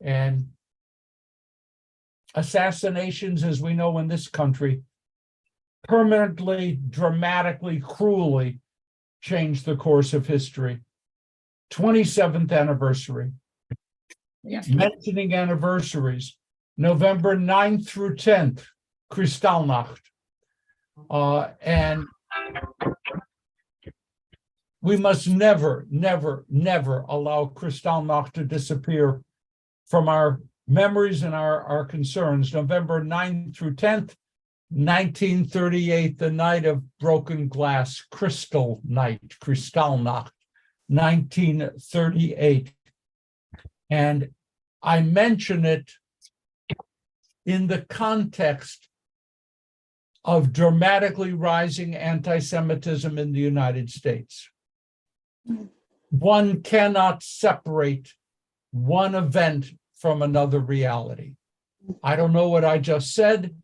And assassinations, as we know in this country, permanently, dramatically, cruelly changed the course of history. 27th anniversary. Yeah. Mentioning anniversaries, November 9th through 10th, Kristallnacht. And we must never, never, never allow Kristallnacht to disappear from our memories and our concerns. November 9th through 10th, 1938, the night of broken glass, Crystal Night, Kristallnacht, 1938. And I mention it in the context of dramatically rising anti-Semitism in the United States. One cannot separate one event from another reality. I don't know what I just said,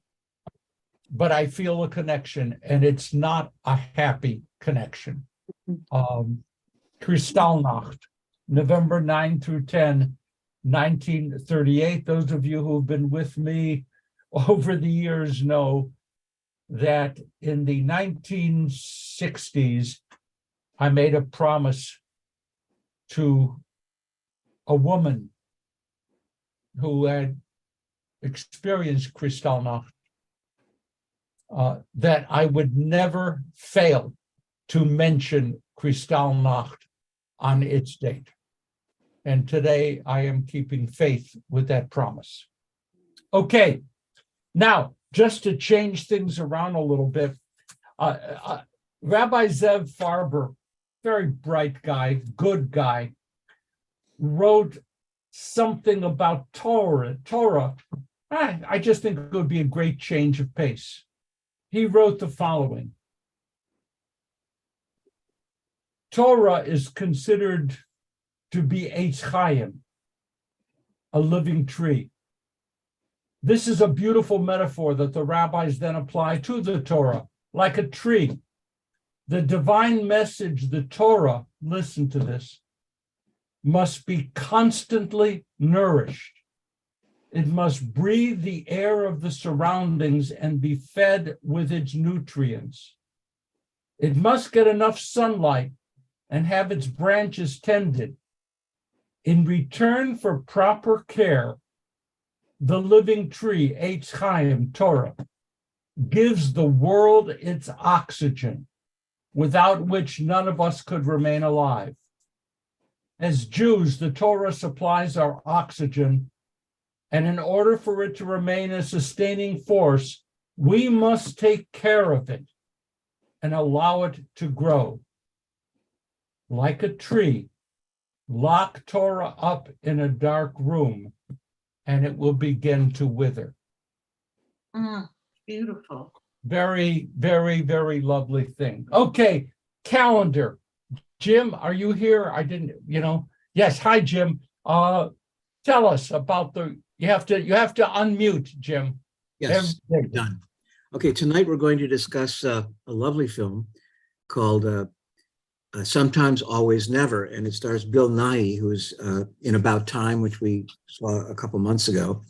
but I feel a connection, and it's not a happy connection. Kristallnacht, November 9 through 10, 1938. Those of you who've been with me over the years know that in the 1960s, I made a promise to a woman who had experienced Kristallnacht that I would never fail to mention Kristallnacht on its date. And today I am keeping faith with that promise. Okay, now just to change things around a little bit, Rabbi Zev Farber, very bright guy, good guy, wrote something about Torah. I just think it would be a great change of pace. He wrote the following: Torah is considered to be Eitz Chaim, a living tree. This is a beautiful metaphor that the rabbis then apply to the Torah, like a tree. The divine message, the Torah, listen to this, must be constantly nourished. It must breathe the air of the surroundings and be fed with its nutrients. It must get enough sunlight and have its branches tended. In return for proper care, the living tree, Eitz Chaim, Torah, gives the world its oxygen, without which none of us could remain alive. As Jews, the Torah supplies our oxygen, and in order for it to remain a sustaining force, we must take care of it and allow it to grow. Like a tree, lock Torah up in a dark room, and it will begin to wither. Beautiful. Very, very, very lovely thing. Okay, calendar. Jim, are you here? I didn't, Yes, hi, Jim. Tell us about you have to unmute, Jim. Yes, done. Okay, tonight we're going to discuss a lovely film called Sometimes, Always, Never, and it stars Bill Nighy, who's in About Time, which we saw a couple months ago.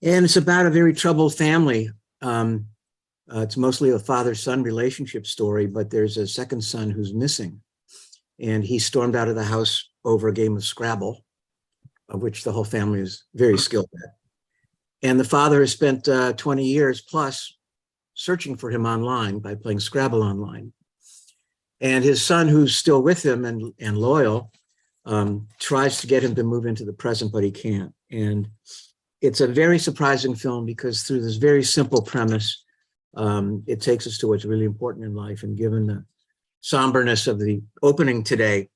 And it's about a very troubled family. It's mostly a father-son relationship story, but there's a second son who's missing. And he stormed out of the house over a game of Scrabble, of which the whole family is very skilled at. And the father has spent 20 years plus searching for him online by playing Scrabble online. And his son, who's still with him and loyal, tries to get him to move into the present, but he can't. And it's a very surprising film because through this very simple premise, it takes us to what's really important in life. And given the somberness of the opening today,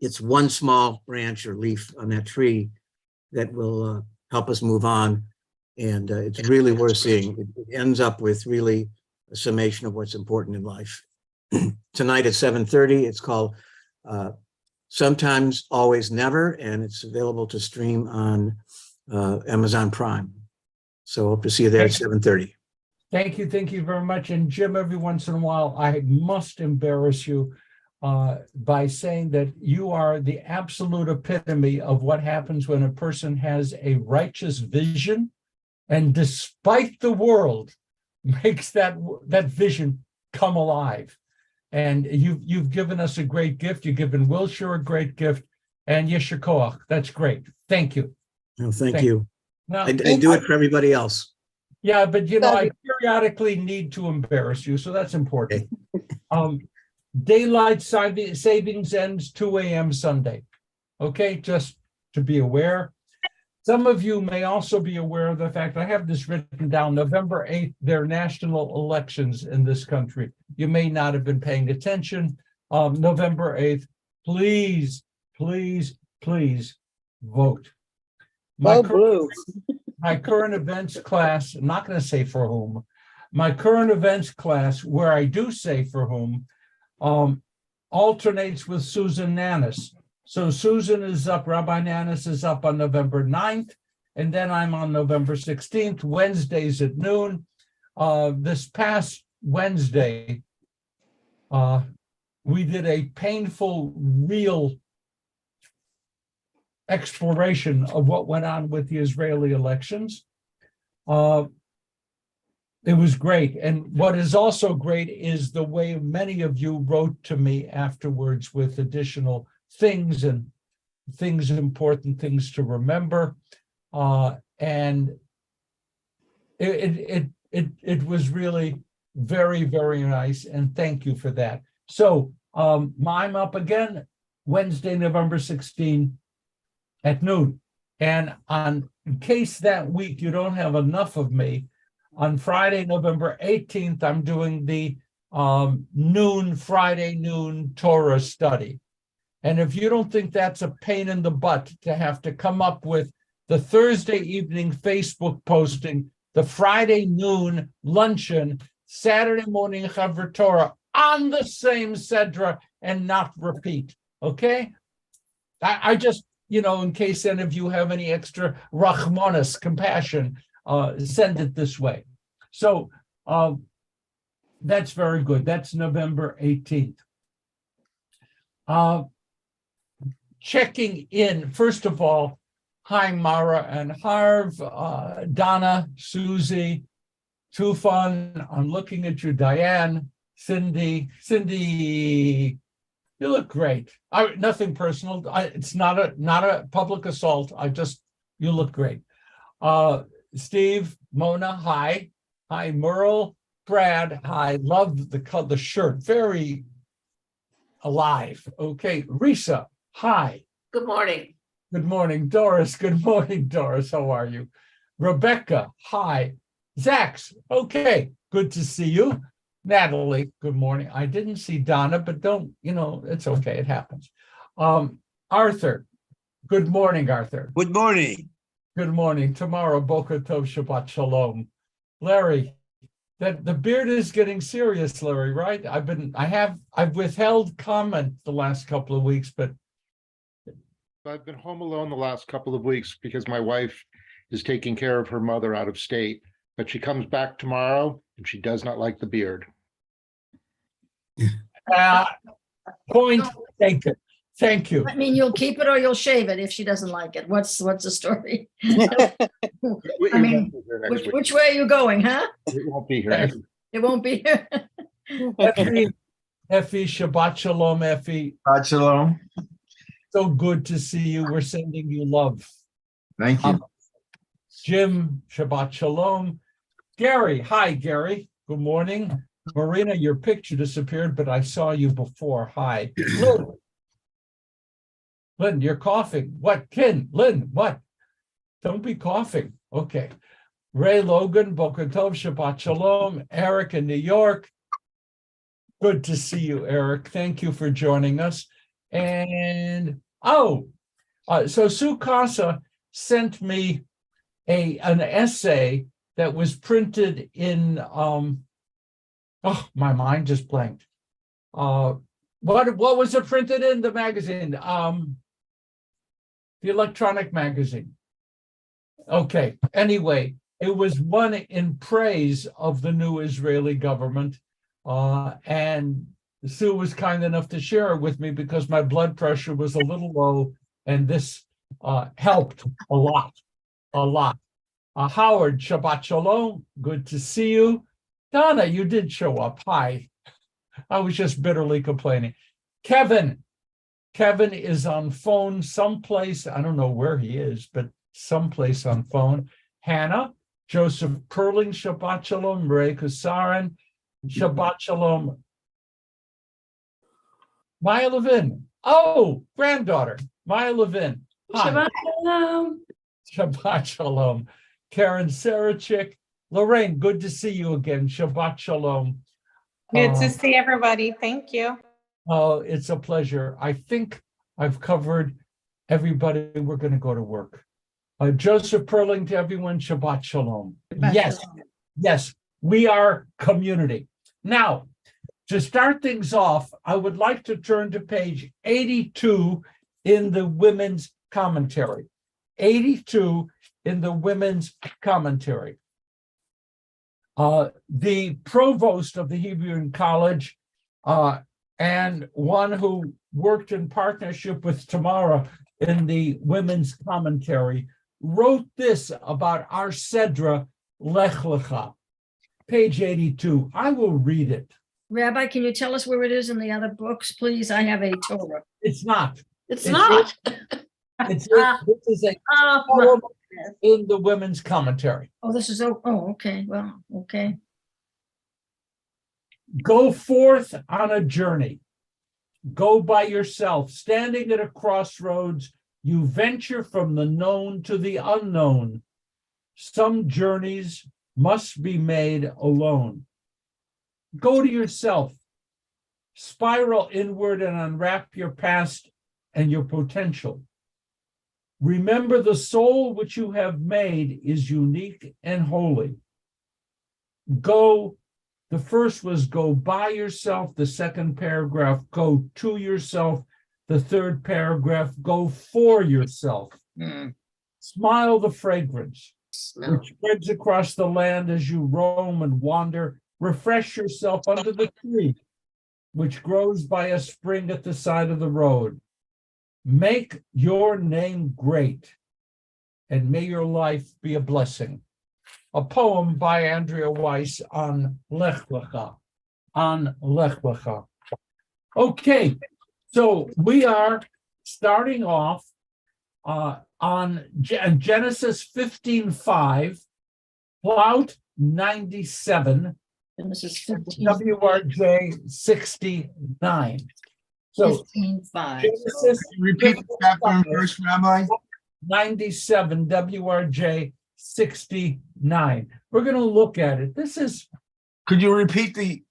it's one small branch or leaf on that tree that will help us move on. And it's really worth seeing. It ends up with really a summation of what's important in life. Tonight at 7:30, it's called Sometimes, Always, Never, and it's available to stream on Amazon Prime. So hope to see you there at 7:30. Thank you very much. And Jim, every once in a while, I must embarrass you. by saying that you are the absolute epitome of what happens when a person has a righteous vision, and despite the world, makes that vision come alive. And you've given us a great gift. You've given Wilshire a great gift, and Yesher Koach. That's great. Thank you. No, thank you. Now, I do it for everybody else. yeah, but I periodically need to embarrass you, so that's important. Daylight savings ends 2 a.m. Sunday. Okay, just to be aware. Some of you may also be aware of the fact, I have this written down, November 8th, there are national elections in this country. You may not have been paying attention. November 8th, please, please, please vote. My current events class, I'm not going to say for whom, my current events class, where I do say for whom, alternates with Susan Nanis. So Susan is up, Rabbi Nanis is up on November 9th, and then I'm on November 16th, Wednesdays at noon. This past Wednesday, we did a painful, real exploration of what went on with the Israeli elections. It was great. And what is also great is the way many of you wrote to me afterwards with additional things and important things to remember. And it was really very, very nice. And thank you for that. So I'm up again Wednesday, November 16 at noon. And in case that week you don't have enough of me, on Friday, November 18th, I'm doing the Friday noon Torah study. And if you don't think that's a pain in the butt to have to come up with the Thursday evening Facebook posting, the Friday noon luncheon, Saturday morning Chevra Torah on the same Sedra and not repeat, okay? I just, in case any of you have any extra rachmanis, compassion, send it this way. So that's very good. That's November 18th. Checking in, first of all, hi, Mara and Harv, Donna, Susie, Tufan, I'm looking at you, Diane, Cindy, you look great. Nothing personal. It's not a public assault. You look great. Steve, Mona, hi. Hi, Merle, Brad, hi. Love the shirt. Very alive. Okay, Risa, hi. Good morning. Good morning, Doris. Good morning, Doris. How are you? Rebecca, hi. Zax, okay. Good to see you. Natalie, good morning. I didn't see Donna, but it's okay. It happens. Arthur, good morning, Arthur. Good morning. Good morning. Tomorrow, Boker Tov, Shabbat Shalom. Larry, the beard is getting serious, Larry, right? I've withheld comment the last couple of weeks, but I've been home alone the last couple of weeks because my wife is taking care of her mother out of state, but she comes back tomorrow and she does not like the beard. Point taken. Thank you. I mean, you'll keep it or you'll shave it if she doesn't like it. What's the story? I mean, which way are you going, huh? It won't be here. It won't be here. Effie, Shabbat Shalom, Effie. Shabbat Shalom. So good to see you. We're sending you love. Thank you. Jim, Shabbat Shalom. Gary, hi, Gary. Good morning. Marina, your picture disappeared, but I saw you before. Hi. Lynn, you're coughing. What, Ken? Lynn, what? Don't be coughing. Okay. Ray Logan, Boker Tov, Shabbat Shalom. Eric in New York. Good to see you, Eric. Thank you for joining us. And, so Sue Casa sent me an essay that was printed in, my mind just blanked. What was it printed in? The magazine? The electronic magazine. Okay, anyway, it was one in praise of the new Israeli government. And Sue was kind enough to share it with me because my blood pressure was a little low, and this helped a lot, a lot. Howard, Shabbat Shalom. Good to see you. Donna, you did show up. Hi. I was just bitterly complaining. Kevin is on phone someplace. I don't know where he is, but someplace on phone. Hannah, Joseph Perling, Shabbat Shalom. Ray Kusarin, Shabbat Shalom. Maya Levin. Oh, granddaughter, Maya Levin. Hi. Shabbat shalom. Shabbat Shalom. Karen Sarachik. Lorraine, good to see you again. Shabbat Shalom. Good to see everybody. Thank you. Oh, it's a pleasure. I think I've covered everybody. We're going to go to work. Joseph Perling, to everyone, Shabbat Shalom. Yes, yes, we are community. Now, to start things off, I would like to turn to page 82 in the Women's Commentary. 82 in the Women's Commentary. The provost of the Hebrew College and one who worked in partnership with Tamara in the Women's Commentary wrote this about our Sedra Lech Lecha. Page 82. I will read it. Rabbi, can you tell us where it is in the other books, please? I have a Torah. It's not. It's not. This is a poem in the Women's Commentary. Oh, this is, okay. Well, okay. Go forth on a journey. Go by yourself. Standing at a crossroads, you venture from the known to the unknown. Some journeys must be made alone. Go to yourself. Spiral inward and unwrap your past and your potential. Remember, the soul which you have made is unique and holy. Go. The first was go by yourself. The second paragraph, go to yourself. The third paragraph, go for yourself. Smile the fragrance which spreads across the land as you roam and wander. Refresh yourself under the tree which grows by a spring at the side of the road. Make your name great, and may your life be a blessing. A poem by Andrea Weiss on Lech Lecha. On Lech Lecha. Okay, so we are starting off on Genesis 15:5, Plout 97, Genesis 15. WRJ 69. So 15:5. Genesis Repeat the chapter and verse, Rabbi. 97, WRJ 69. We're going to look at it. This is Could you repeat the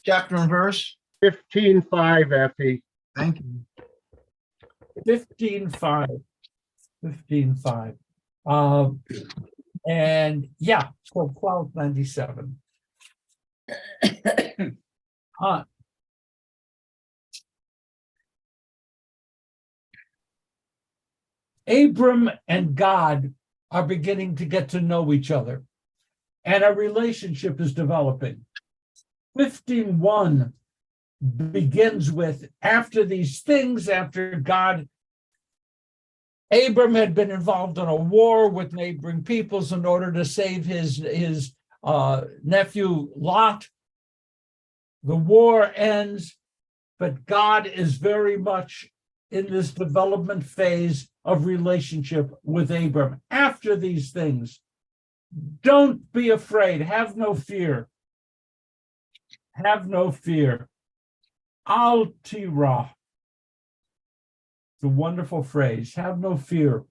chapter and verse? 15:5, Effie. Thank you. 15:5. 15:5. And yeah, so Plout 97. Abram and God are beginning to get to know each other, and a relationship is developing. 15:1 begins with, after these things, after God, Abram had been involved in a war with neighboring peoples in order to save his nephew Lot. The war ends, but God is very much in this development phase of relationship with Abram. After these things, don't be afraid. Have no fear. Have no fear. Al Tirah. It's a wonderful phrase. Have no fear.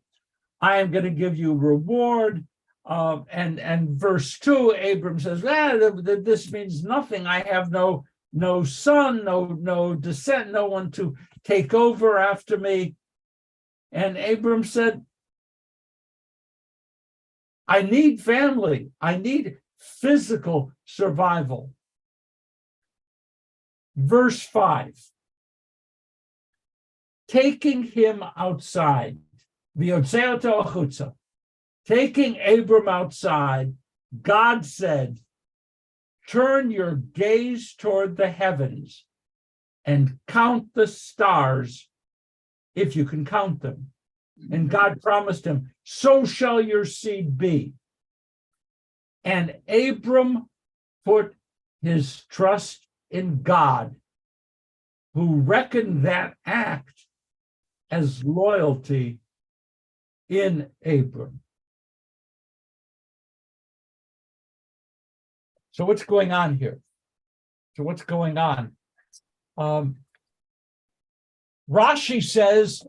I am going to give you reward. And verse 2, Abram says, this means nothing. I have no son, no descent, no one to take over after me. And Abram said, I need family. I need physical survival. Verse 5, taking him outside, taking Abram outside, God said, turn your gaze toward the heavens and count the stars if you can count them. And God promised him, so shall your seed be. And Abram put his trust in God, who reckoned that act as loyalty in Abram. So what's going on here? Rashi says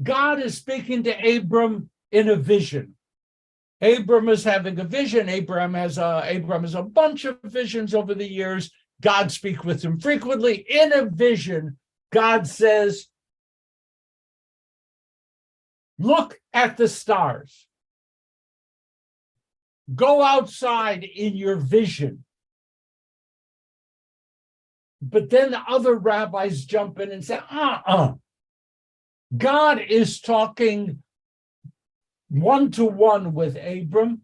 God is speaking to Abram in a vision. Abram is having a vision. Abram has a bunch of visions over the years. God speaks with him frequently. In a vision, God says, look at the stars. Go outside in your vision. But then the other rabbis jump in and say, God is talking one-to-one with Abram.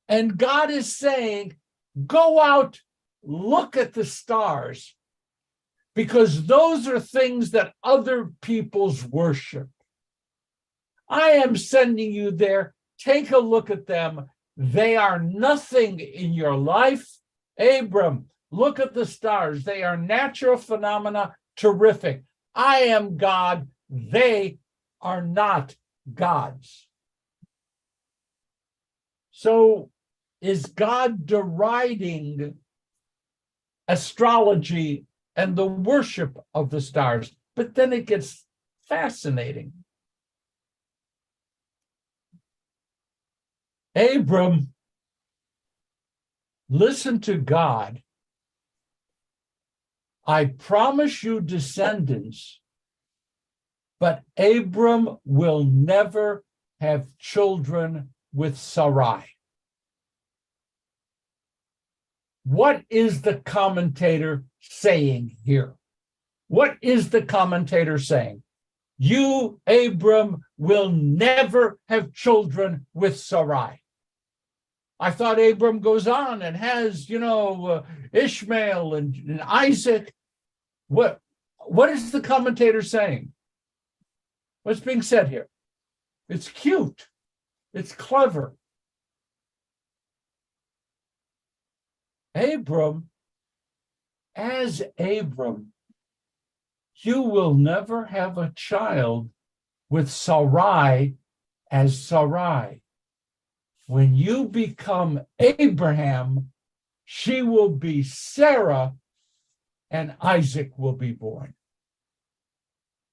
And God is saying, go out, look at the stars, because those are things that other peoples worship. I am sending you there. Take a look at them. They are nothing in your life. Abram, look at the stars. They are natural phenomena, terrific. I am God. They are not gods. So is God deriding astrology and the worship of the stars? But then it gets fascinating. Abram, listen to God. I promise you descendants, but Abram will never have children with Sarai. What is the commentator saying here? What is the commentator saying? You, Abram, will never have children with Sarai. I thought Abram goes on and has, Ishmael and Isaac. What is the commentator saying? What's being said here? It's cute. It's clever. Abram, as Abram, you will never have a child with Sarai as Sarai. When you become Abraham, she will be Sarah and Isaac will be born.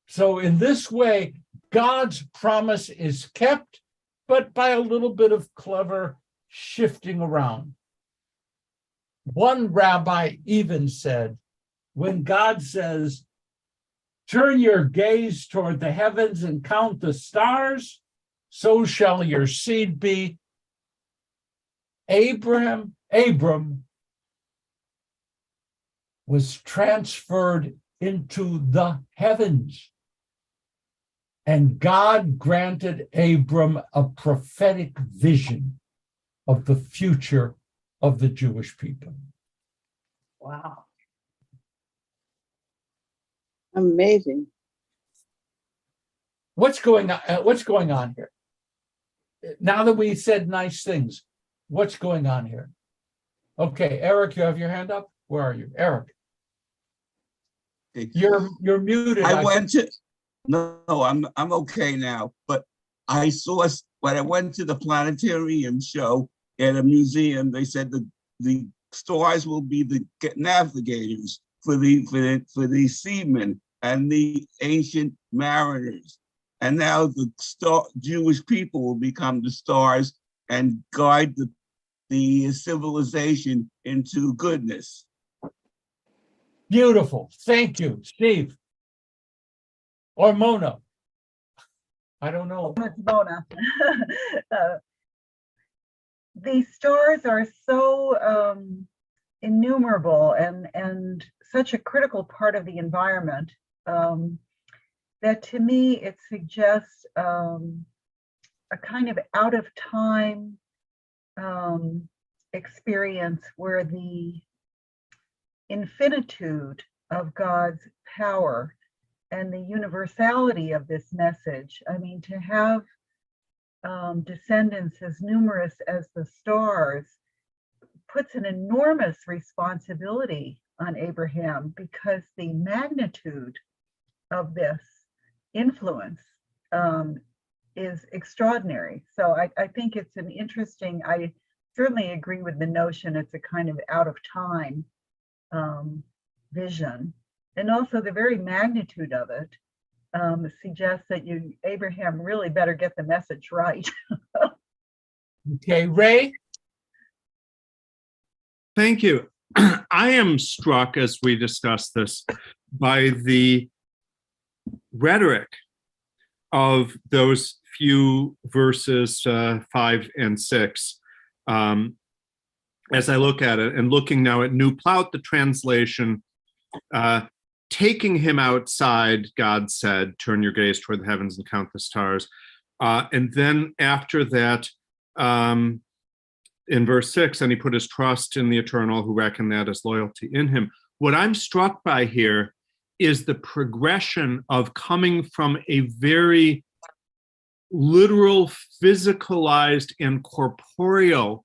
So in this way, God's promise is kept, but by a little bit of clever shifting around. One rabbi even said, when God says, turn your gaze toward the heavens and count the stars, so shall your seed be. Abram was transferred into the heavens. And God granted Abram a prophetic vision of the future of the Jewish people. Wow. Amazing. What's going on here? Now that we said nice things, what's going on here? Okay, Eric, you have your hand up? Where are you? Eric. You're muted. I'm okay now, but I saw when I went to the planetarium show at a museum, they said that the stars will be the navigators for the seamen and the ancient mariners. And now the Jewish people will become the stars and guide the civilization into goodness. Beautiful. Thank you, Steve. Or Mona. I don't know. It's Mona. These stars are so innumerable and such a critical part of the environment that to me it suggests a kind of out of time experience where the infinitude of God's power and the universality of this message. I mean, to have descendants as numerous as the stars puts an enormous responsibility on Abraham, because the magnitude of this influence is extraordinary. So I think it's an interesting, I certainly agree with the notion it's a kind of out of time vision. And also the very magnitude of it suggests that Abraham really better get the message right. Okay, Ray? Thank you. I am struck, as we discuss this, by the rhetoric of those few verses 5 and 6. As I look at it, and looking now at New Plout, the translation, taking him outside, God said, turn your gaze toward the heavens and count the stars. And then after that, in verse 6, and he put his trust in the Eternal, who reckoned that as loyalty in him. What I'm struck by here is the progression of coming from a very literal, physicalized, and corporeal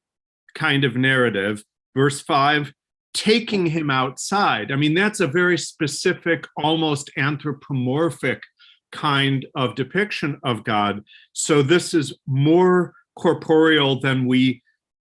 kind of narrative. Verse 5, taking him outside. I mean, that's a very specific, almost anthropomorphic kind of depiction of God. So this is more corporeal than we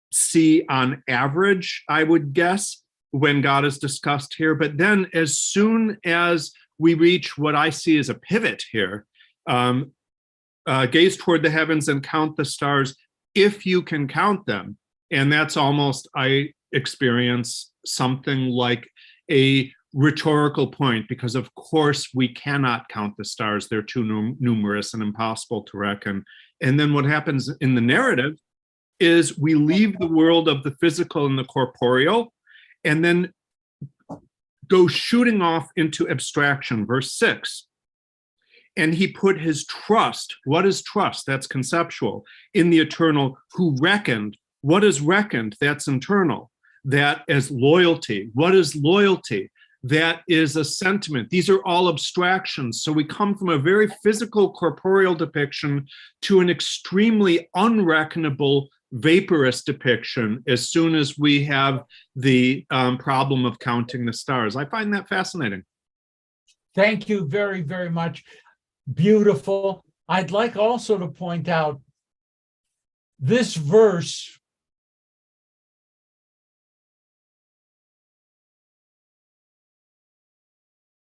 see on average, I would guess, when God is discussed here. But then as soon as we reach what I see as a pivot here, gaze toward the heavens and count the stars, if you can count them. And that's almost, I experience something like a rhetorical point, because of course we cannot count the stars. They're too numerous and impossible to reckon. And then what happens in the narrative is we leave the world of the physical and the corporeal, and then go shooting off into abstraction. Verse 6, and he put his trust, what is trust? That's conceptual, in the Eternal, who reckoned. What is reckoned? That's internal. That is loyalty. What is loyalty? That is a sentiment. These are all abstractions. So we come from a very physical, corporeal depiction to an extremely unreckonable, vaporous depiction as soon as we have the problem of counting the stars. I find that fascinating. Thank you very, very much. Beautiful. I'd like also to point out this verse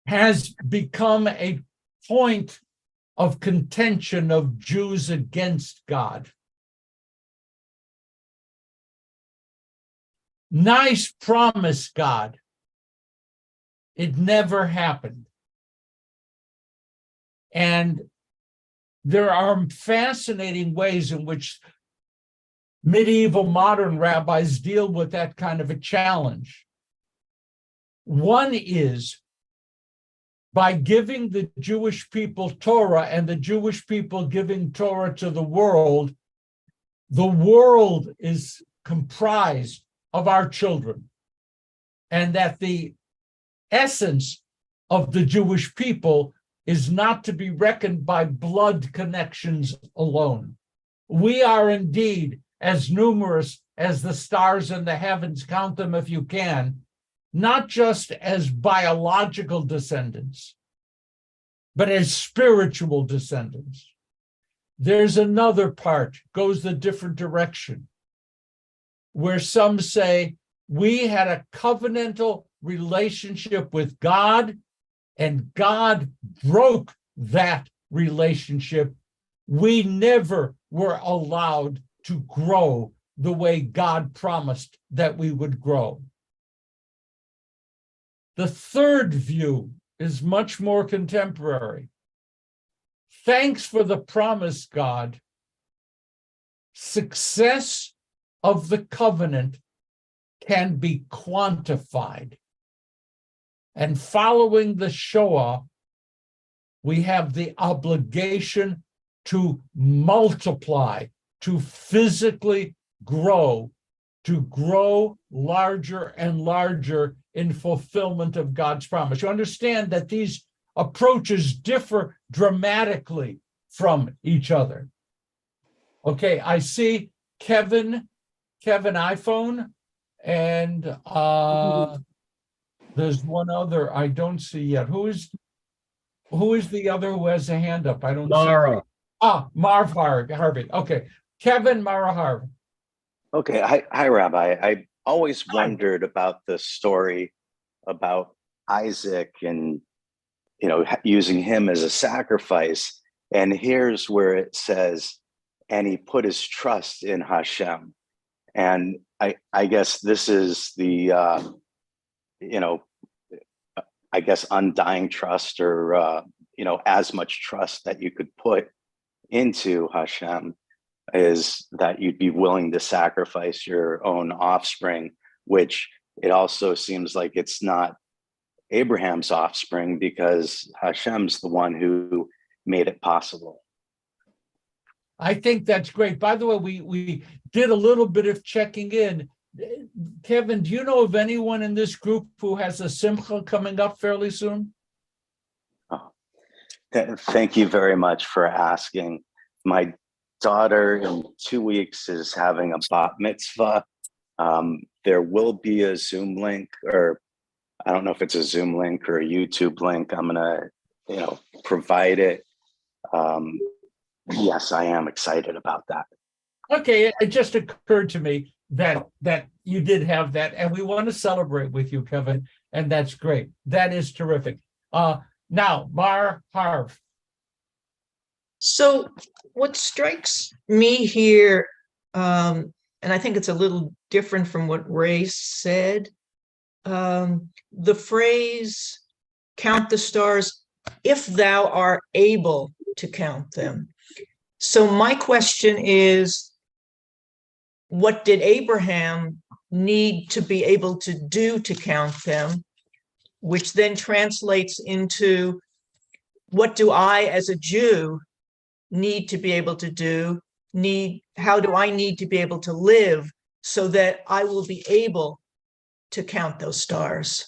has become a point of contention of Jews against God. Nice promise, God. It never happened. And there are fascinating ways in which medieval modern rabbis deal with that kind of a challenge. One is by giving the Jewish people Torah and the Jewish people giving Torah to the world is comprised of our children, and that the essence of the Jewish people is not to be reckoned by blood connections alone. We are indeed as numerous as the stars in the heavens, count them if you can, not just as biological descendants, but as spiritual descendants. There's another part, goes the different direction, where some say we had a covenantal relationship with God, and God broke that relationship. We never were allowed to grow the way God promised that we would grow. The third view is much more contemporary. Thanks for the promise, God. Success of the covenant can be quantified. And following the Shoah, we have the obligation to multiply, to physically grow, to grow larger and larger in fulfillment of God's promise. You understand that these approaches differ dramatically from each other. Okay, I see Kevin iPhone, and there's one other I don't see yet. Who is the other who has a hand up? I don't Mara. see. Marv Harvey. Okay, Kevin, Mara Harvey. Okay, hi, Rabbi. I always wondered about the story about Isaac and, using him as a sacrifice. And here's where it says, and he put his trust in Hashem. And I guess this is the, I guess undying trust, or, as much trust that you could put into Hashem, is that you'd be willing to sacrifice your own offspring, which it also seems like it's not Abraham's offspring, because Hashem's the one who made it possible. I think that's great. By the way, we did a little bit of checking in. Kevin, do you know of anyone in this group who has a simcha coming up fairly soon? Oh, thank you very much for asking. My daughter in 2 weeks is having a bat mitzvah. There will be a Zoom link, or I don't know if it's a Zoom link or a YouTube link. I'm gonna, provide it. Yes, I am excited about that. Okay, it just occurred to me that you did have that, and we want to celebrate with you, Kevin, and that's great. That is terrific. Now, Mar Harv. So what strikes me here, and I think it's a little different from what Ray said, the phrase, count the stars if thou art able to count them. So my question is, what did Abraham need to be able to do to count them? Which then translates into, what do I as a Jew need to be able to do? How do I need to be able to live so that I will be able to count those stars?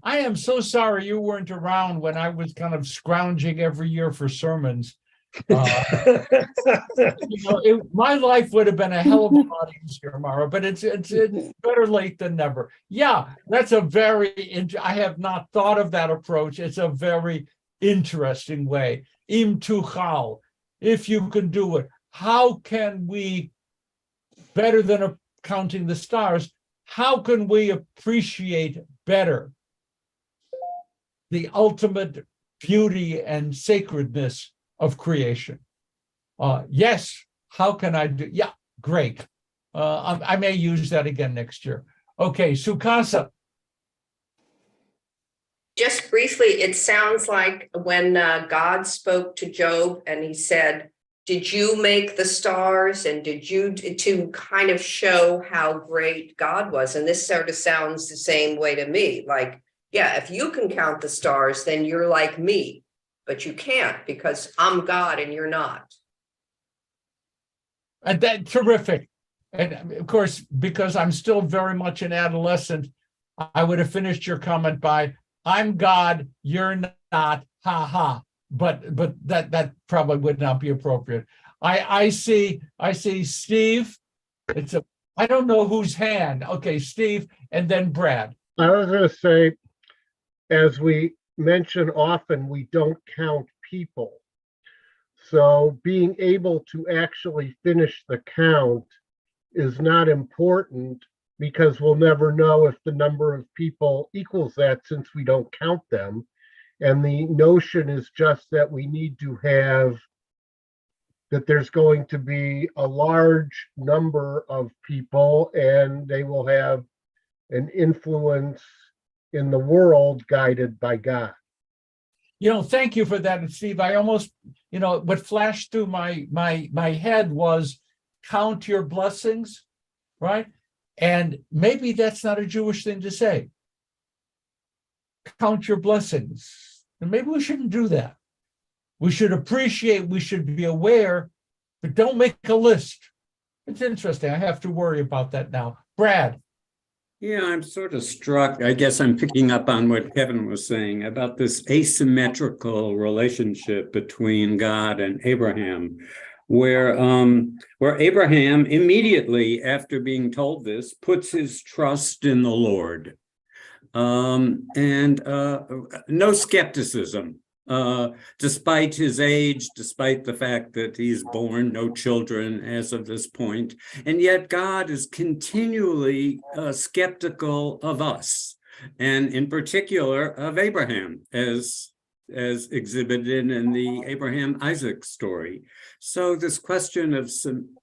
I am so sorry you weren't around when I was kind of scrounging every year for sermons. My life would have been a hell of a lot easier, Mara, but it's better late than never. Yeah, that's I have not thought of that approach. It's a very interesting way. Im tuchal, if you can do it. How can we, better than counting the stars, how can we appreciate better the ultimate beauty and sacredness of creation? Yes, how can I do? Yeah, great. I may use that again next year. Okay, Sukasa. Just briefly, it sounds like when God spoke to Job and he said, did you make the stars, and did you, to kind of show how great God was? And this sort of sounds the same way to me. Like, yeah, if you can count the stars, then you're like me, but you can't because I'm God and you're not. And that terrific. And of course, because I'm still very much an adolescent, I would have finished your comment by, I'm God, you're not, ha ha. But that probably would not be appropriate. I see Steve. I don't know whose hand. Okay, Steve, and then Brad. I was going to say, as we mention often, we don't count people. So being able to actually finish the count is not important, because we'll never know if the number of people equals that, since we don't count them. And the notion is just that we need to have, that there's going to be a large number of people and they will have an influence in the world guided by God. Thank you for that, Steve. I almost, what flashed through my head was count your blessings, right? And maybe that's not a Jewish thing to say. Count your blessings. And maybe we shouldn't do that. We should appreciate, we should be aware, but don't make a list. It's interesting. I have to worry about that now. Brad. Yeah, I'm sort of struck. I guess I'm picking up on what Kevin was saying about this asymmetrical relationship between God and Abraham, where Abraham immediately after being told this puts his trust in the Lord, and no skepticism. Despite his age, despite the fact that he's born no children as of this point, and yet God is continually skeptical of us, and in particular of Abraham, as exhibited in the Abraham Isaac story. So this question of some,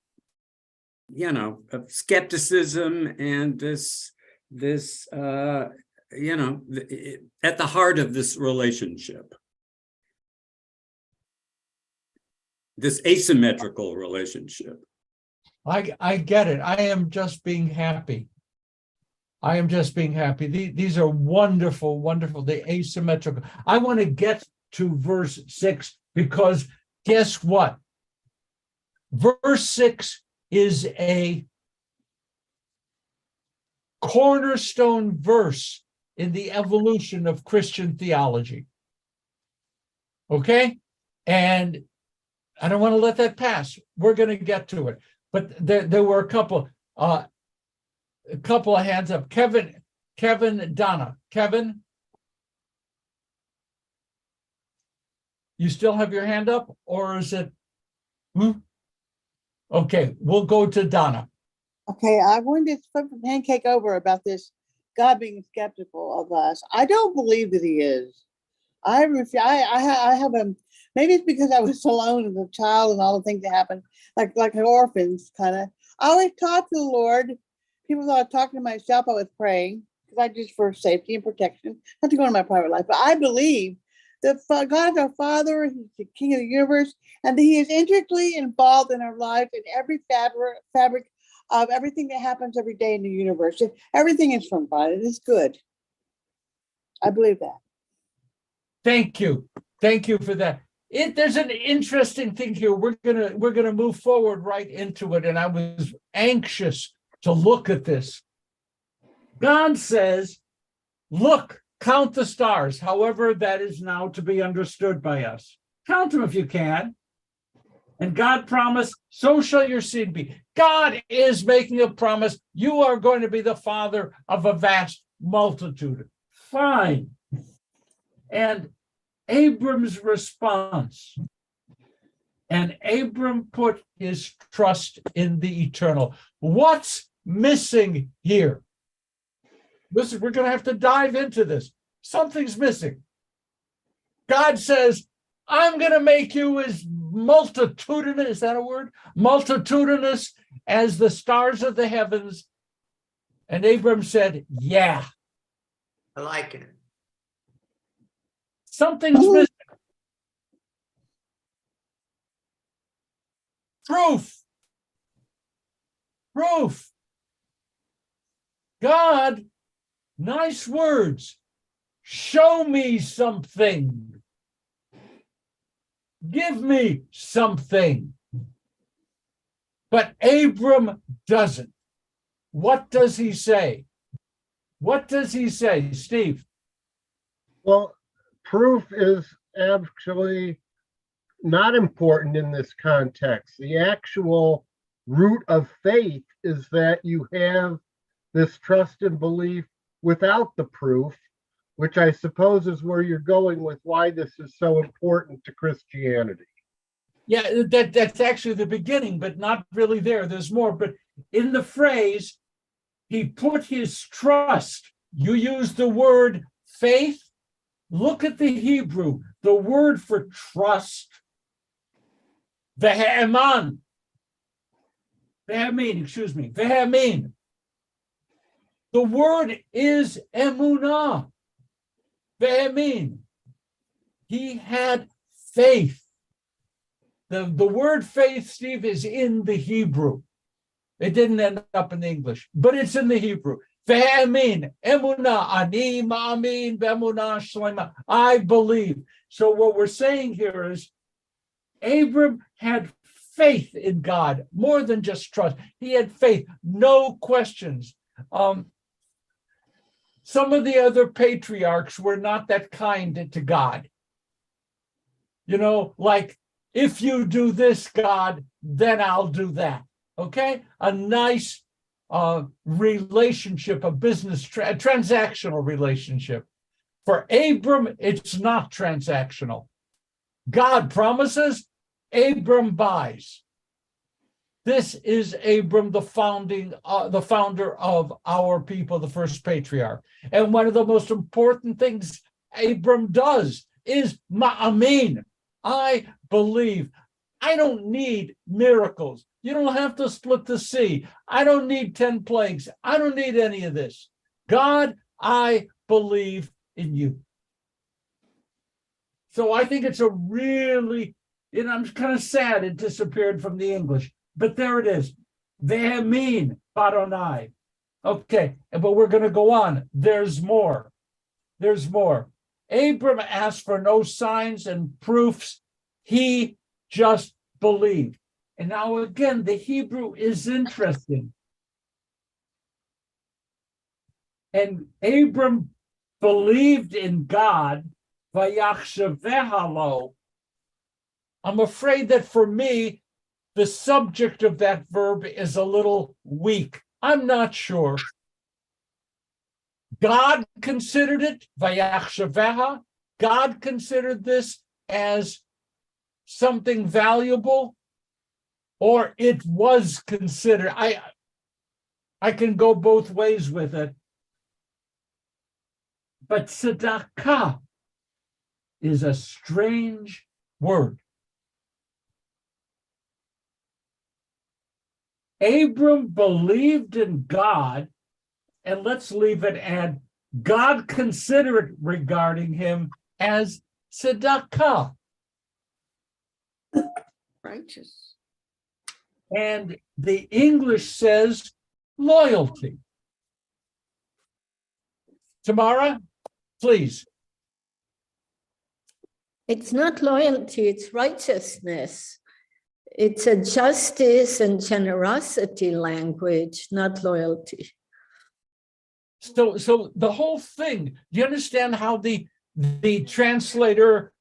of skepticism and this at the heart of this relationship. This asymmetrical relationship. I get it. I am just being happy. These are wonderful, wonderful. The asymmetrical. I want to get to verse 6 because guess what? Verse 6 is a cornerstone verse in the evolution of Christian theology. Okay? And I don't want to let that pass. We're going to get to it. But there were a couple of hands up. Kevin, Donna. Kevin? You still have your hand up? Or is it? Okay, we'll go to Donna. Okay, I wanted to flip the pancake over about this God being skeptical of us. I don't believe that he is. I have a, maybe it's because I was alone as a child and all the things that happened, like orphans kind of. I always talked to the Lord. People thought I was talking to myself. I was praying because I just for safety and protection, not to go into my private life. But I believe that God is our Father. He's the King of the universe, and that He is intricately involved in our lives in every fabric of everything that happens every day in the universe. Everything is from God. It is good. I believe that. Thank you for that. There's an interesting thing here. We're gonna move forward right into it, and I was anxious to look at this. God says, "Look, count the stars." However, that is now to be understood by us. Count them if you can. And God promised, "So shall your seed be." God is making a promise. You are going to be the father of a vast multitude. Fine. And Abram's response, and Abram put his trust in the eternal. What's missing here? Listen, we're going to have to dive into this. Something's missing. God says, "I'm going to make you as multitudinous," is that a word? Multitudinous as the stars of the heavens. And Abram said, "Yeah." I like it. Something's missing. Proof. God, nice words. Show me something. Give me something. But Abram doesn't. What does he say? Steve? Well, proof is actually not important in this context. The actual root of faith is that you have this trust and belief without the proof, which I suppose is where you're going with why this is so important to Christianity. Yeah, that's actually the beginning, but not really there. There's more. But in the phrase, he put his trust. You use the word faith. Look at the Hebrew. The word for trust, vehemin. Vehemin. The word is emunah. Vehemin. He had faith. The word faith, Steve, is in the Hebrew. It didn't end up in the English, but it's in the Hebrew. Ve'emin, emunah, ani ma'amin, ve'emunah shlema. I believe. So what we're saying here is Abram had faith in God, more than just trust. He had faith, no questions. Some of the other patriarchs were not that kind to God. You know, like, if you do this, God, then I'll do that. Okay? A nice relationship, a business, transactional relationship. For Abram, it's not transactional. God promises, Abram buys. This is Abram, the founder of our people, the first patriarch. And one of the most important things Abram does is ma'amin. I believe. I don't need miracles. You don't have to split the sea. I don't need 10 plagues. I don't need any of this. God, I believe in you. So I think it's a really, I'm kind of sad it disappeared from the English, but there it is. Ve'emin Baronai. Okay, but we're going to go on. There's more. There's more. Abram asked for no signs and proofs. He just believed. And now again, the Hebrew is interesting. And Abram believed in God. Vayachshavehalo. I'm afraid that for me, the subject of that verb is a little weak. I'm not sure. God considered it, vayachshaveha. God considered this as something valuable, or it was considered. I can go both ways with it. But tzedakah is a strange word. Abram believed in God, and let's leave it at God considered regarding him as tzedakah. Righteous. And the English says loyalty. Tamara, please. It's not loyalty, it's righteousness. It's a justice and generosity language, not loyalty. So the whole thing, do you understand how the translator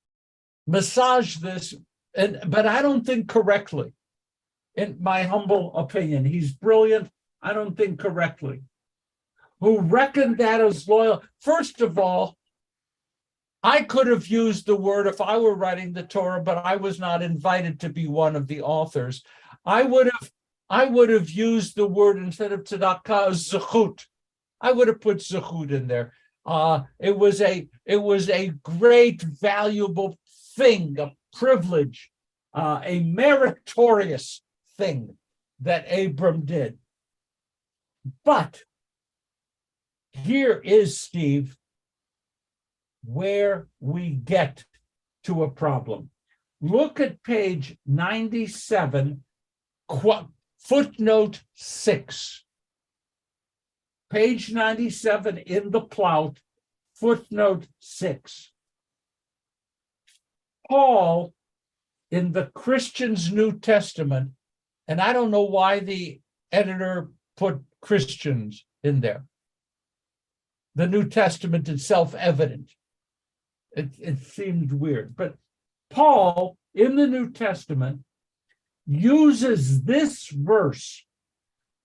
massaged this? But I don't think correctly, in my humble opinion. He's brilliant. I don't think correctly. Who reckoned that as loyal? First of all, I could have used the word if I were writing the Torah, but I was not invited to be one of the authors. I would have used the word instead of tzedakah, zechut. I would have put zechut in there. It was a great, valuable thing, a privilege, a meritorious thing that Abram did. But here is, Steve, where we get to a problem. Look at page 97, footnote 6. Page 97 in the Plout, footnote 6. Paul, in the Christian's New Testament, and I don't know why the editor put Christians in there. The New Testament is self-evident. It seemed weird. But Paul, in the New Testament, uses this verse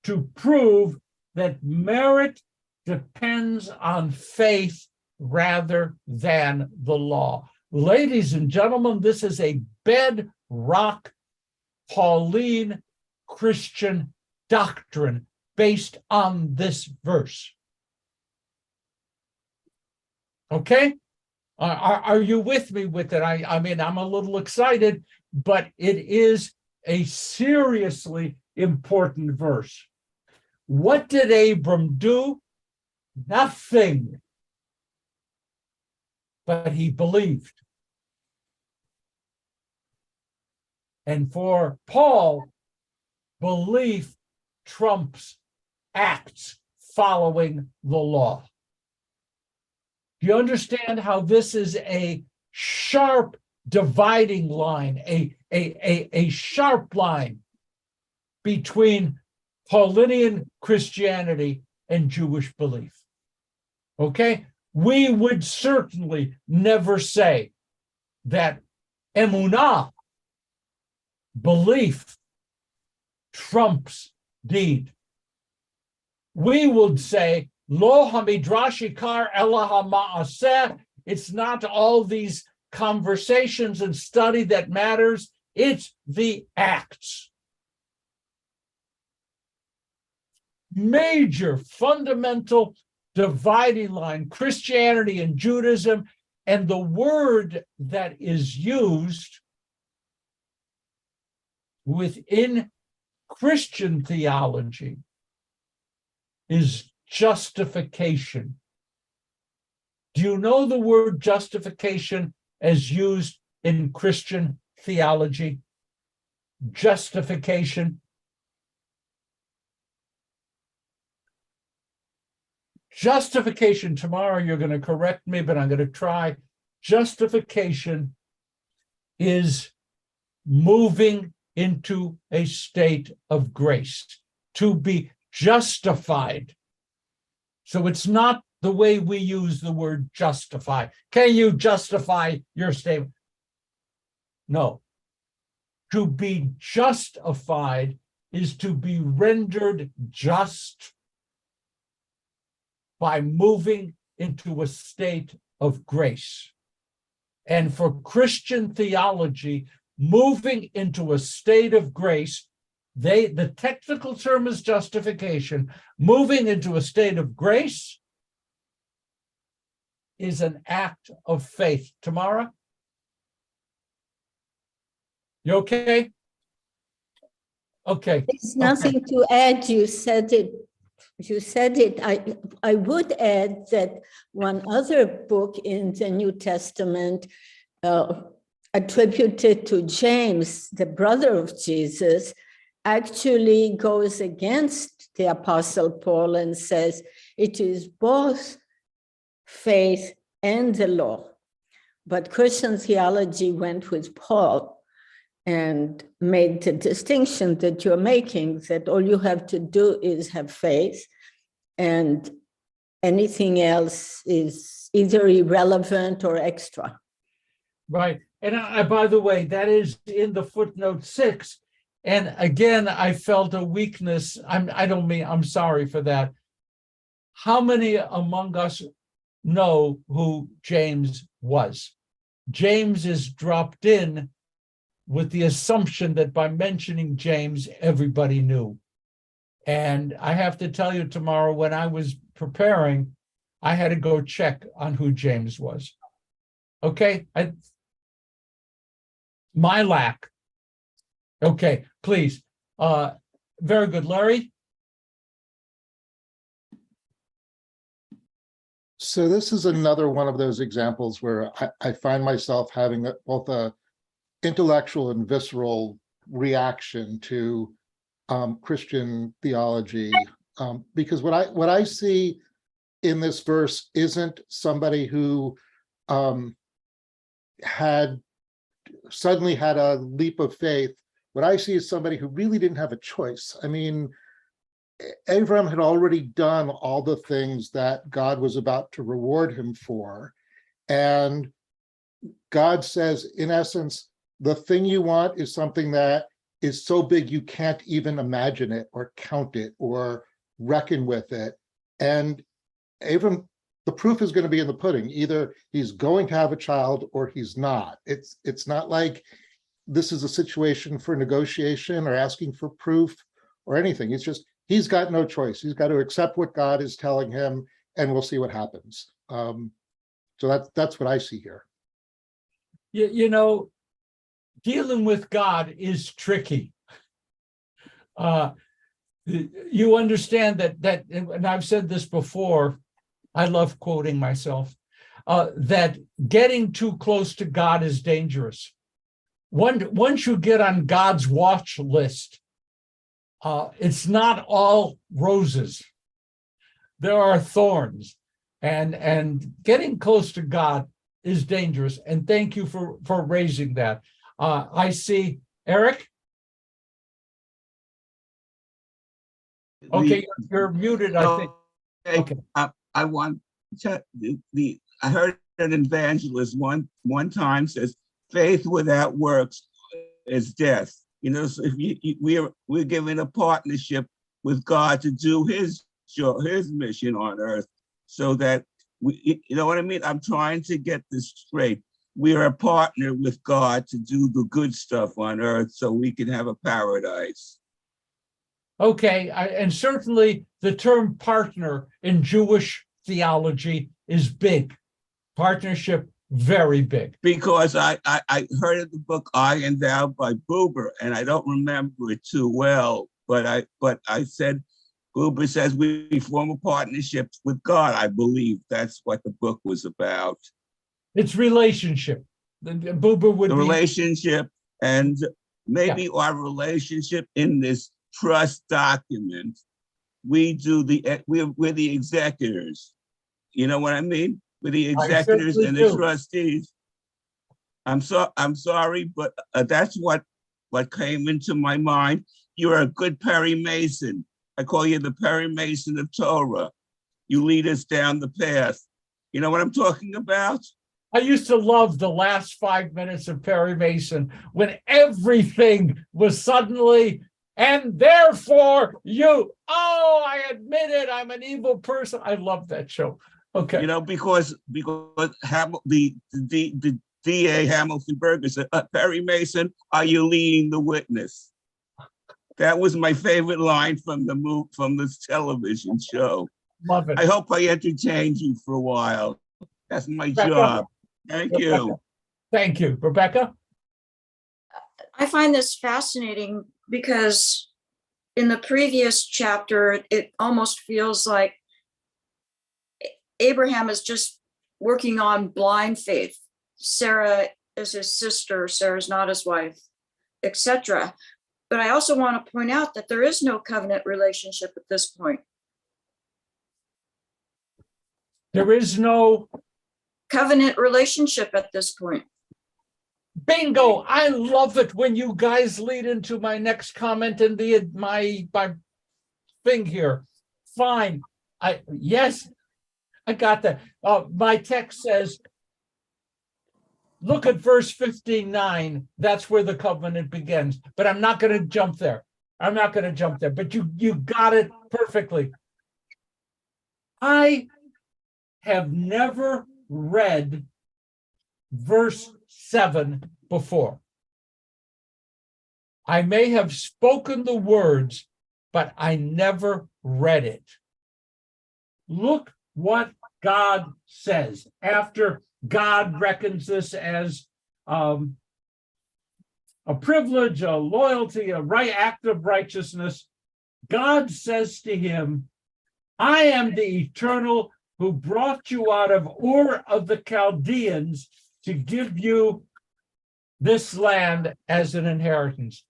to prove that merit depends on faith rather than the law. Ladies and gentlemen, this is a bedrock Pauline Christian doctrine based on this verse. Okay? Are you with me with it? I mean, I'm a little excited, but it is a seriously important verse. What did Abram do? Nothing. But he believed. And for Paul, belief trumps acts following the law. Do you understand how this is a sharp dividing line, a sharp line between Pauline Christianity and Jewish belief? Okay? We would certainly never say that emunah, belief, trumps deed. We would say, lo hamidrash ikar ela hama'aseh. It's not all these conversations and study that matters. It's the acts. Major fundamental dividing line, Christianity and Judaism, and the word that is used within Christian theology is justification. Do you know the word justification as used in Christian theology? Justification. Justification, tomorrow you're going to correct me, but I'm going to try. Justification is moving into a state of grace, to be justified. So it's not the way we use the word justify. Can you justify your statement? No. To be justified is to be rendered just by moving into a state of grace. And for Christian theology, moving into a state of grace, the technical term is justification. Moving into a state of grace is an act of faith. Tamara? You okay? Okay. There's nothing to add. You said it. I would add that one other book in the New Testament attributed to James, the brother of Jesus, actually goes against the Apostle Paul and says it is both faith and the law. But Christian theology went with Paul and made the distinction that you're making, that all you have to do is have faith, and anything else is either irrelevant or extra. Right. And by the way, that is in the footnote 6. And again, I felt a weakness. I'm sorry for that. How many among us know who James was? James is dropped in with the assumption that by mentioning James, everybody knew. And I have to tell you, tomorrow, when I was preparing, I had to go check on who James was. Okay? My lack. Okay, please. Very good. Larry? So this is another one of those examples where I find myself having both a intellectual and visceral reaction to Christian theology, because what I see in this verse isn't somebody who suddenly had a leap of faith. What I see is somebody who really didn't have a choice. I mean, Abraham had already done all the things that God was about to reward him for. And God says, in essence, the thing you want is something that is so big you can't even imagine it or count it or reckon with it. And Abram, the proof is going to be in the pudding. Either he's going to have a child or he's not. It's not like this is a situation for negotiation or asking for proof or anything. It's just, he's got no choice. He's got to accept what God is telling him, and we'll see what happens. So that's what I see here. You know, dealing with God is tricky. You understand that, and I've said this before, I love quoting myself, that getting too close to God is dangerous. Once you get on God's watch list, it's not all roses. There are thorns, and getting close to God is dangerous. And thank you for raising that. I see Eric. Okay, you're muted, I think. Okay. I want I heard an evangelist one time says, faith without works is death. You know, so if we're given a partnership with God to do his mission on earth, so that you know what I mean? I'm trying to get this straight. We are a partner with God to do the good stuff on earth so we can have a paradise. Okay, and certainly the term partner in Jewish theology is big. Partnership, very big. Because I heard of the book I and Thou by Buber, and I don't remember it too well, but I said, Buber says we form a partnership with God. I believe that's what the book was about. It's relationship. Buber would the be relationship, and maybe our relationship in this trust document. We're the executors. You know what I mean? We're the executors and the trustees. I'm sorry, but that's what came into my mind. You're a good Perry Mason. I call you the Perry Mason of Torah. You lead us down the path. You know what I'm talking about? I used to love the last 5 minutes of Perry Mason when everything was suddenly, and therefore you, I admit it, I'm an evil person. I love that show. Okay. You know, because the DA Hamilton Berger said, Perry Mason, are you leading the witness? That was my favorite line from this television show. Love it. I hope I entertained you for a while. That's my Rebecca. job. Thank you. Thank you. Rebecca? I find this fascinating because in the previous chapter, it almost feels like Abraham is just working on blind faith. Sarah is his sister, Sarah's not his wife, etc. But I also want to point out that there is no covenant relationship at this point. There is no covenant relationship at this point. Bingo. I love it when you guys lead into my next comment in my thing here. Fine. Yes, I got that. My text says, look at verse 59. That's where the covenant begins. But I'm not going to jump there. But you got it perfectly. I have never read verse 7 before. I may have spoken the words, but I never read it. Look what God says after God reckons this as a privilege, a loyalty, a right act of righteousness. God says to him, I am the eternal who brought you out of Ur of the Chaldeans to give you this land as an inheritance.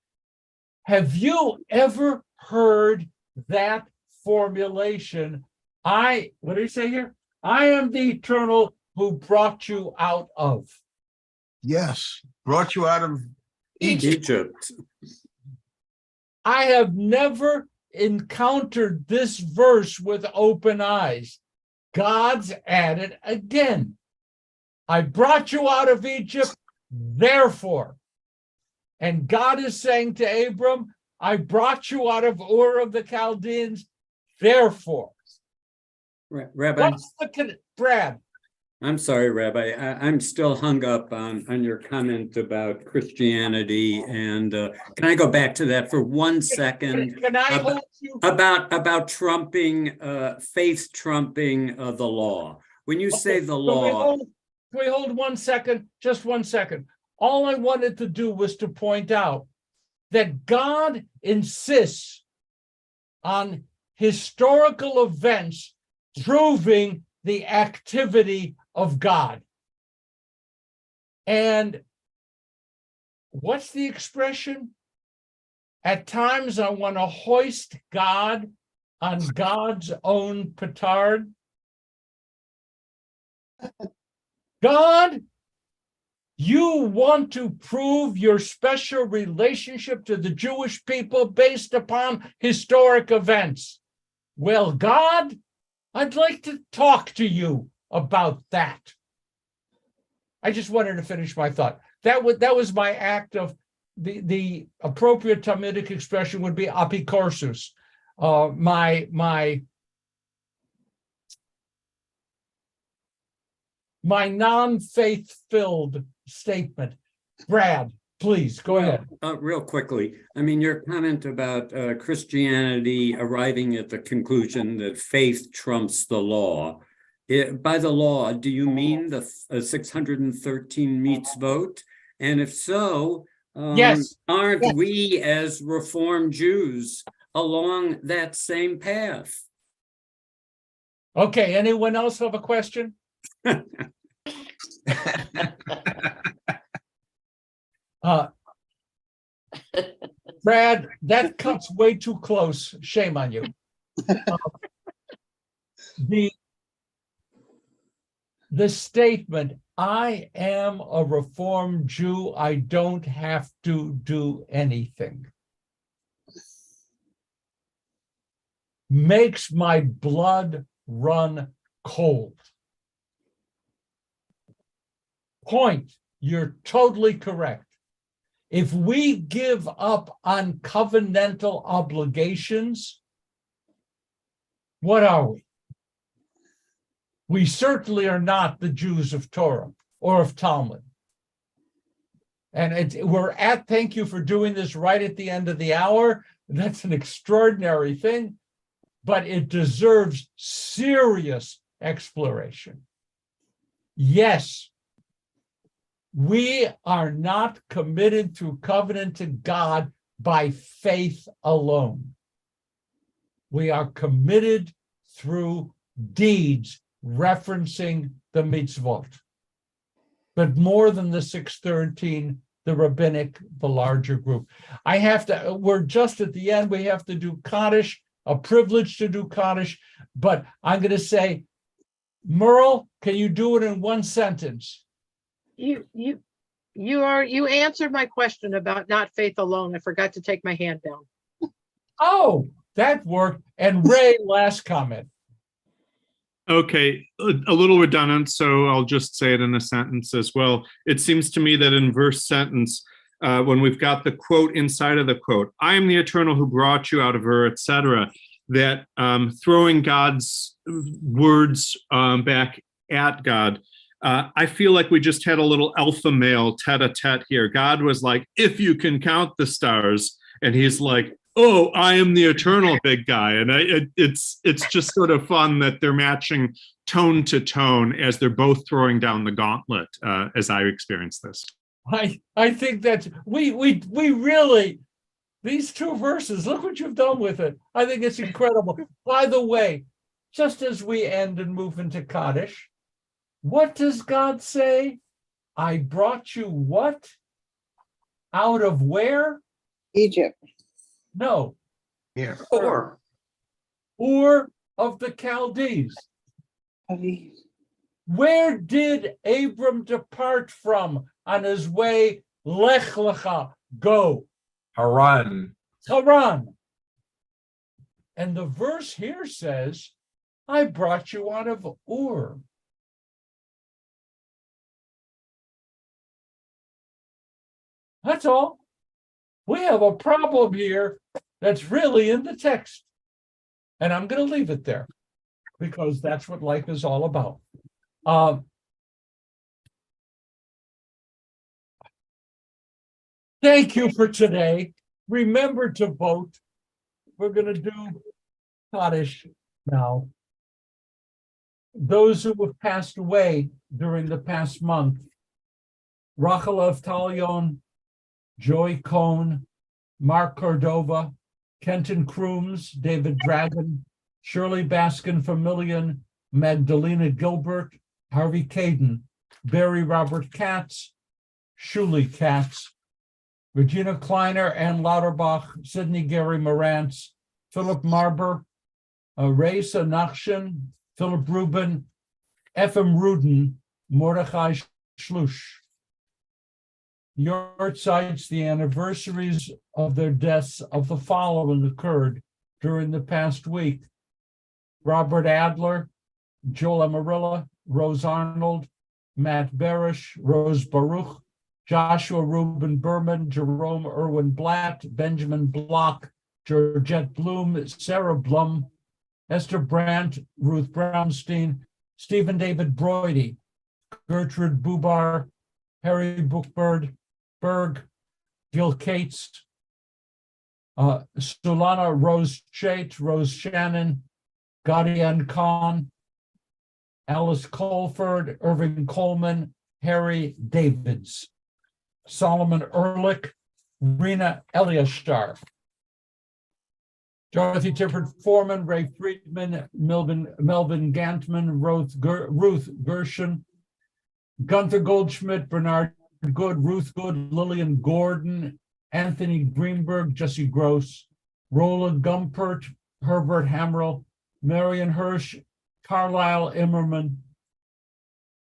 Have you ever heard that formulation? What did he say here? I am the eternal who brought you out of. Yes, brought you out of Egypt. I have never encountered this verse with open eyes. God's at it again. I brought you out of Egypt, therefore. And God is saying to Abram, I brought you out of Ur of the Chaldeans, therefore. Rabbi, Brad? I'm sorry, Rabbi. I'm still hung up on your comment about Christianity, and can I go back to that for 1 second? Can I hold you? About trumping faith trumping the law. When you say the law, can we hold 1 second? Just 1 second. All I wanted to do was to point out that God insists on historical events proving the activity of God. And what's the expression? At times I want to hoist God on God's own petard. God, you want to prove your special relationship to the Jewish people based upon historic events. Well, God, I'd like to talk to you about that. I just wanted to finish my thought. That was my act of the appropriate Talmudic expression would be apikorsus. My non-faith-filled statement. Brad, please go ahead. Real quickly, I mean, your comment about Christianity arriving at the conclusion that faith trumps the law. By the law, do you mean the 613 mitzvot? And if so, yes, aren't we as Reformed Jews along that same path? Okay, anyone else have a question? Brad, that cuts way too close. Shame on you. The statement, I am a Reformed Jew, I don't have to do anything, makes my blood run cold. Point, you're totally correct. If we give up on covenantal obligations, what are we? We certainly are not the Jews of Torah or of Talmud. And thank you for doing this right at the end of the hour. That's an extraordinary thing, but it deserves serious exploration. Yes, we are not committed through covenant to God by faith alone. We are committed through deeds referencing the mitzvot. But more than the 613, the rabbinic, the larger group. We're just at the end, we have to do Kaddish, a privilege to do Kaddish, but I'm going to say, Merle, can you do it in one sentence? You answered my question about not faith alone. I forgot to take my hand down. Oh, that worked. And Ray, last comment. Okay, a little redundant, so I'll just say it in a sentence as well. It seems to me that in verse sentence, when we've got the quote inside of the quote, I am the eternal who brought you out of her, etc., that throwing God's words back at God, I feel like we just had a little alpha male tete-a-tete here. God was like, if you can count the stars, and he's like, oh, I am the eternal big guy. And it's just sort of fun that they're matching tone to tone as they're both throwing down the gauntlet, as I experience this. I think that we really, these two verses, look what you've done with it. I think it's incredible. By the way, just as we end and move into Kaddish, what does God say? I brought you what? Out of where? Egypt. No. Here. Or Ur of the Chaldees. Where did Abram depart from on his way? Lech lecha, go. Haran. Haran. And the verse here says, I brought you out of Ur. That's all. We have a problem here that's really in the text. And I'm going to leave it there because that's what life is all about. Thank you for today. Remember to vote. We're going to do Kaddish now. Those who have passed away during the past month, Rachel Avtalion, Joy Cohn, Mark Cordova, Kenton Crooms, David Dragon, Shirley Baskin Famillion, Magdalena Gilbert, Harvey Caden, Barry Robert Katz, Shuli Katz, Regina Kleiner, Ann Lauterbach, Sidney Gary Morantz, Philip Marber, Reisa Nachshon, Philip Rubin, Ephraim Rudin, Mordechai Schlush. Your sites, the anniversaries of their deaths of the following occurred during the past week. Robert Adler, Joel Amarilla, Rose Arnold, Matt Barish, Rose Baruch, Joshua Reuben Berman, Jerome Irwin Blatt, Benjamin Block, Georgette Bloom, Sarah Blum, Esther Brandt, Ruth Brownstein, Stephen David Broidy, Gertrude Bubar, Harry Bookbird, Berg, Gil Cates, Solana Rose Chait, Rose Shannon, Gadian Khan, Alice Colford, Irving Coleman, Harry Davids, Solomon Ehrlich, Rena Eliashtar, Dorothy Tifford Foreman, Ray Friedman, Melvin Gantman, Ruth Gershon, Gunther Goldschmidt, Bernard Good, Ruth Good, Lillian Gordon, Anthony Greenberg, Jesse Gross, Roland Gumpert, Herbert Hamrell, Marion Hirsch, Carlisle Immerman,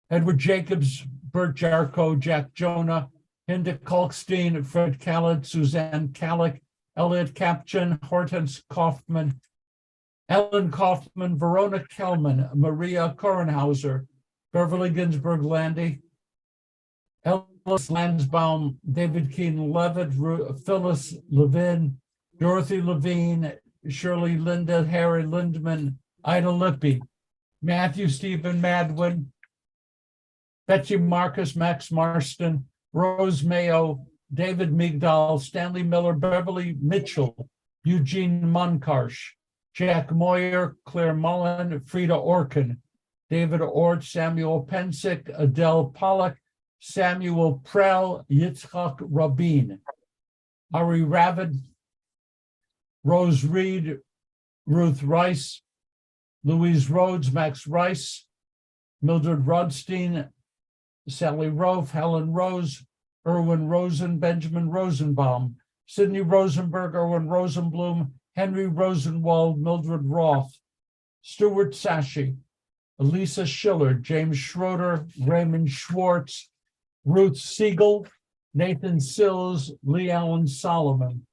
Edward Jacobs, Bert Jarko, Jack Jonah, Hinda Kalkstein, Fred Khaled, Suzanne Kalik, Elliot Kapchin, Hortense Kaufman, Ellen Kaufman, Verona Kelman, Maria Korenhauser, Beverly Ginsburg Landy, Ellis Lansbaum, David Keen Levitt, Phyllis Levin, Dorothy Levine, Shirley Linda, Harry Lindman, Ida Lippy, Matthew Stephen Madwin, Betsy Marcus, Max Marston, Rose Mayo, David Migdal, Stanley Miller, Beverly Mitchell, Eugene Monkarsh, Jack Moyer, Claire Mullen, Frida Orkin, David Ort, Samuel Pensick, Adele Pollack, Samuel Prell, Yitzchak Rabin, Ari Ravid, Rose Reed, Ruth Rice, Louise Rhodes, Max Rice, Mildred Rodstein, Sally Rove, Helen Rose, Erwin Rosen, Benjamin Rosenbaum, Sidney Rosenberg, Erwin Rosenblum, Henry Rosenwald, Mildred Roth, Stuart Sashi, Elisa Schiller, James Schroeder, Raymond Schwartz, Ruth Siegel, Nathan Sills, Lee Allen Solomon,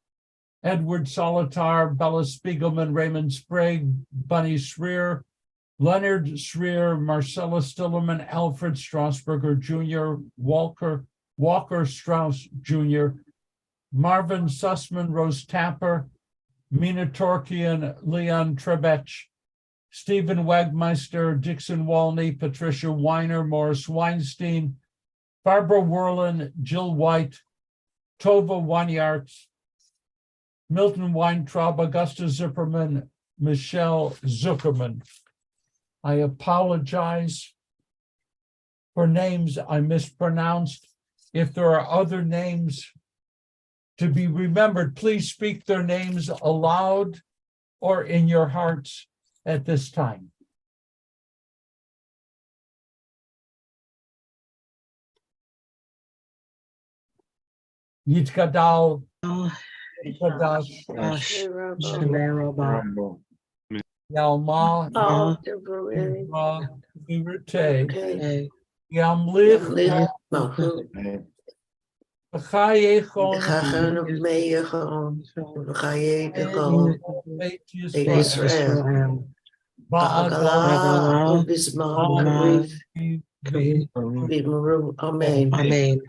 Edward Solitar, Bella Spiegelman, Raymond Sprague, Bunny Schreer, Leonard Schreer, Marcella Stillerman, Alfred Strasburger Jr., Walker Strauss Jr., Marvin Sussman, Rose Tapper, Mina Torkian, Leon Trebech, Stephen Wagmeister, Dixon Walney, Patricia Weiner, Morris Weinstein, Barbara Werlin, Jill White, Tova Weinyaert, Milton Weintraub, Augusta Zipperman, Michelle Zuckerman. I apologize for names I mispronounced. If there are other names to be remembered, please speak their names aloud or in your hearts at this time. Yitkadal, Yitkadash, Yalma, Yalma, Virate, Yamlich, Israel, Amen.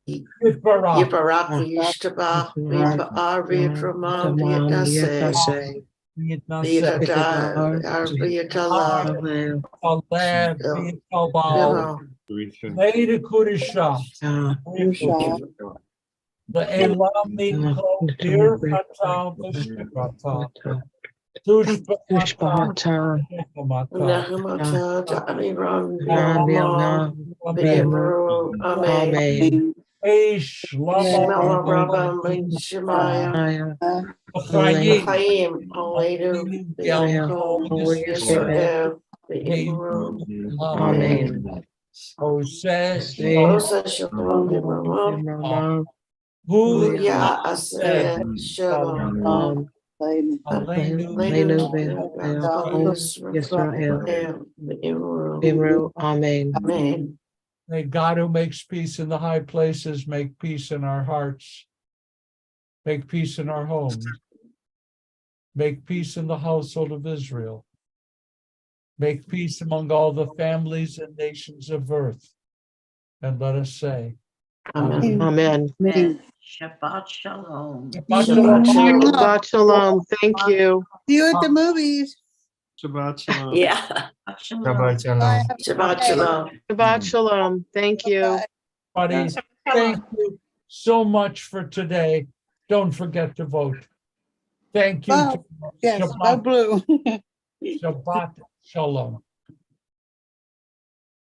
Yiparak, Yishtabach, Vipa'ar, Vitramam, Vietnase, Vietadar, Vietala, Lady Kudisha, the Elamim called Dear Fata Vishkata, Tushbata, Nahumata, Daniram, Vimru, Amen. Eish, Lama, Rabam, Shemaya, Chaim, Aledu, Israel, Amen. Osa Shalom, Hu Ya Aseh Shalom, Israel, Amen. May God who makes peace in the high places make peace in our hearts. Make peace in our homes. Make peace in the household of Israel. Make peace among all the families and nations of earth. And let us say, Amen. Amen. Shabbat shalom. Shabbat shalom. Shabbat shalom. Thank you. See you at the movies. Shabbat shalom. Yeah. Shabbat shalom. Bye. Have a Shabbat good day. shalom. Shabbat shalom. Thank you. Buddy, thank you so much for today. Don't forget to vote. Thank you. Vote. Yes, go blue. Shabbat shalom.